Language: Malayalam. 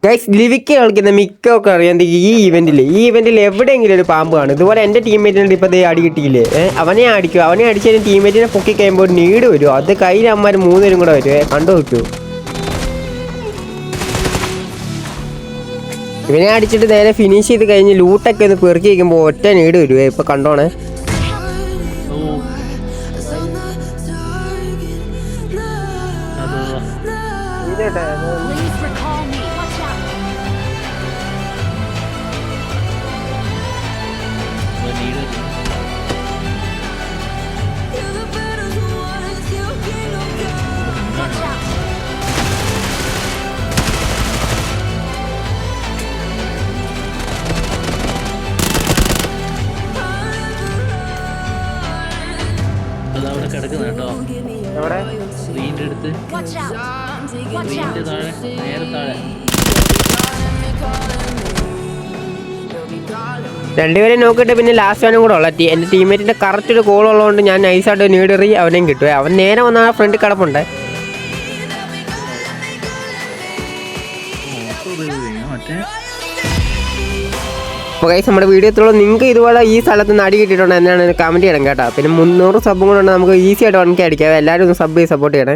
ഗൈസ് ലിവിക്ക് കളിക്കുന്ന മിക്കൊക്കെ അറിയാം ഈ ഇവന്റിൽ എവിടെയെങ്കിലും ഒരു പാമ്പ് കാണും. ഇതുപോലെ എൻ്റെ ടീംമേറ്റിനോട് ഇപ്പോൾ അടി കിട്ടിയില്ലേ, അവനെ അടിക്കും. അവനെ അടിച്ചതിന് ടീംമേറ്റിനെ പൊക്കി കഴിയുമ്പോൾ നീട് വരും. അത് കയ്യിൽ അമ്മമാർ 3 പേരും കൂടെ വരും. കണ്ടു നോക്കൂ. ഇവനെ അടിച്ചിട്ട് നേരെ ഫിനിഷ് ചെയ്ത് കഴിഞ്ഞ് ലൂട്ടൊക്കെ ഒന്ന് പെറുക്കി വയ്ക്കുമ്പോൾ ഒറ്റ നീട് വരുവേ. ഇപ്പൊ കണ്ടോണേ. അതവിടെ കിടക്കുന്ന കേട്ടോ. സ്ക്രീനിന്റെ അടുത്ത്, സ്ക്രീനിന്റെ താഴെ, നേരെ താഴെ. രണ്ടുപേരെ നോക്കിയിട്ട് പിന്നെ ലാസ്റ്റ് അവനും കൂടെ ഉള്ള എൻ്റെ ടീമേറ്റിൻ്റെ കറക്റ്റ് ഒരു കോൾ ഉള്ളതുകൊണ്ട് ഞാൻ നൈസായിട്ട് നീടറി അവനെയും കിട്ടുവേ. അവൻ നേരെ വന്ന ആ ഫ്രണ്ട് കിടപ്പുണ്ട്. അപ്പോൾ ഗൈസ് നമ്മുടെ വീഡിയോത്തിലുള്ള നിങ്ങൾക്ക് ഇതുപോലെ ഈ സ്ഥലത്ത് നിന്ന് അടി കിട്ടിയിട്ടുണ്ടോ എന്നാണ് കമൻറ്റ് ചെയ്യണം കേട്ടോ. പിന്നെ 300 സബും കൂടെ നമുക്ക് ഈസി ആയിട്ട് 1K അടിക്കാം. എല്ലാവരും ഒന്ന് സബ് ചെയ്ത് സപ്പോർട്ട് ചെയ്യണേ.